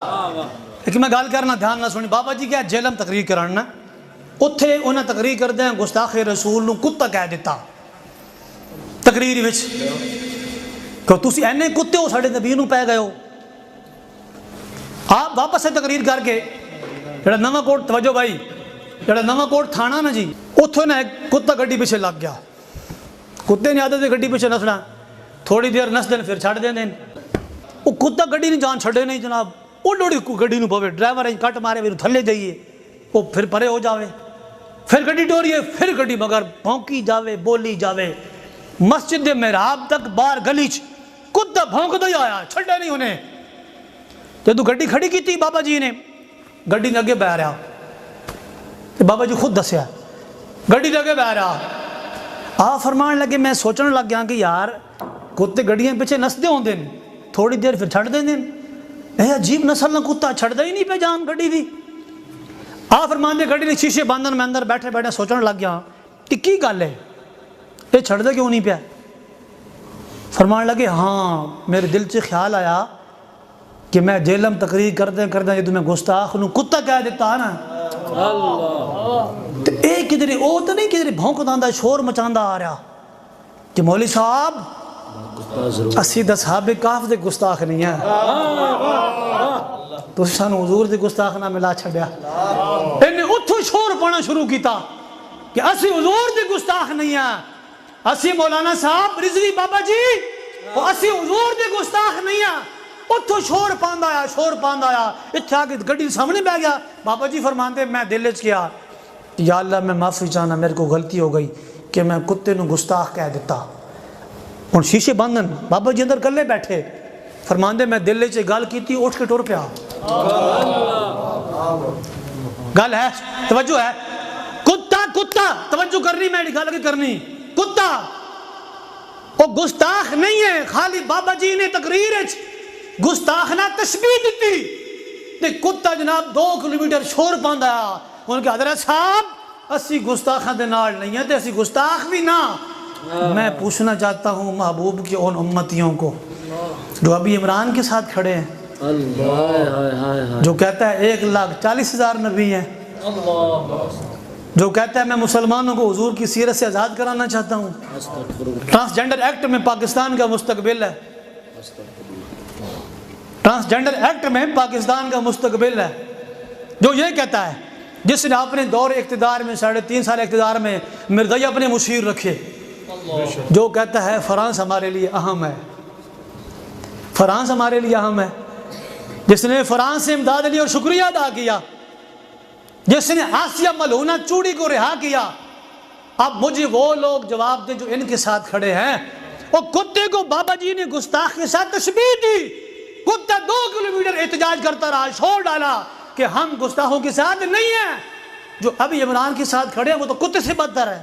لیکن میں گال کرنا دھیان نہ سنی بابا جی کیا جیلم تقریر کرنا اتھے انہیں تقریر کر دیں گستاخ رسول نو کتا کہہ دیتا تقریر وچ کہ تسی اینے کتے ہو ساڑھے نبی نو پہ گئے ہو. آپ واپس سے تقریر کر کے جڑا نواں کوٹ توجہ بھائی جڑا نواں کوٹ تھانا نا جی اتھوں نے ایک کتا گڈی پیچھے لگ گیا. کتے نے عادت ہے گڈی پیچھے نسنا تھوڑی دیر نس دین پھر چھڑ دین دین وہ کتا گڈی نہیں جان چھڑے نہیں جناب وہ ڈوڑی گڈی نو پوے ڈرائیور کٹ مارے بھی تھلے جائیے وہ پھر پرے ہو جاوے پھر گڈی ڈوریے پھر گڈی مگر بھونکی جاوے بولی جاوے مسجد محراب تک باہر گلی چ کتا بھونکدا ہی آیا چھڑے نہیں انہیں. جدو گڈی کھڑی کی تھی بابا جی نے گڈی نے اگے بہ رہا بابا جی خود دسیا گڈی نے اگے بہ رہا آپ فرمان لگے میں سوچنے لگ گیا کہ یار کتے گڈیاں پیچھے نسدے ہوندے تھوڑی دیر پھر چھڑ دیں دین اے عجیب نسل نہ کتا چھڑ ہی نہیں پہ جان گڈی دی. آپ فرمان دے گڈی نے شیشے باندھن میں اندر بیٹھے بیٹھے سوچنے لگ گیا کہ کی گل ہے یہ چھڑ دے کیوں نہیں پیا. فرمان لگے ہاں میرے دل سے خیال آیا کہ میں جیلم تقریر کردیں جدو میں گستاخ نو کتا کہہ دیتا نا تو اے کدھر او تو نہیں کدھر بھونکداں شور مچاندہ آ رہا کہ مولوی صاحب اسی دا صحابہ کاف دے گستاخ نہیں ہیں تو سانو حضور دے گستاخ نہ ملا چھڑیا انہیں اتھو شور پانا شروع کیتا کہ اسی حضور دے گستاخ نہیں ہیں اسی مولانا صاحب رضوی بابا جی اسی حضور دے گستاخ نہیں ہیں. اتھو شور پاند آیا اتھے آگے گڈی سامنے بہ گیا. بابا جی فرماندے میں دل چ کیا یا اللہ میں معافی چاہنا میرے کو غلطی ہو گئی کہ میں کتے نو گستاخ کہہ دیتا. ہن شیشے بندن بابا جی اندر کلے بیٹھے فرماندے میں دل چ گل کیتی اٹھ کے ٹر پیا. گل ہے توجہ ہے کتا توجہ کرنی میں گل کی کرنی کتا وہ گستاخ نہیں ہے. خالی بابا جی نے تقریر گستاخ نہ تشبیہ دیتی تے کتا جناب 2 کلومیٹر شور پاند آیا. انہوں کہ حضرت صاحب اسی گستاخاں دے نال نہیں ہیں تے اسی گستاخ بھی نہ. میں پوچھنا چاہتا ہوں محبوب کے ان امتیوں کو جو ابھی عمران کے ساتھ کھڑے ہیں جو کہتا ہے 1,40,000 نبی ہیں جو کہتا ہے میں مسلمانوں کو حضور کی سیرت سے آزاد کرانا چاہتا ہوں. ٹرانسجنڈر ایکٹ میں پاکستان کا مستقبل ہے ٹرانسجنڈر ایکٹ میں پاکستان کا مستقبل ہے جو یہ کہتا ہے جس نے اپنے دور اقتدار میں 3.5 سال اقتدار میں مرزائی اپنے مشیر رکھے جو کہتا ہے فرانس ہمارے لیے اہم ہے فرانس ہمارے لیے اہم ہے جس نے فرانس سے امداد لی اور شکریہ ادا کیا جس نے آسیہ ملعونہ چوڑی کو رہا کیا. اب مجھے وہ لوگ جواب دیں جو ان کے ساتھ کھڑے ہیں. وہ کتے کو بابا جی نے گستاخ کے ساتھ تشبیہ دی کتا 2 کلومیٹر احتجاج کرتا رہا شور ڈالا کہ ہم گستاخوں کے ساتھ نہیں ہیں. جو ابھی عمران کے ساتھ کھڑے ہیں وہ تو کتے سے بدتر ہے.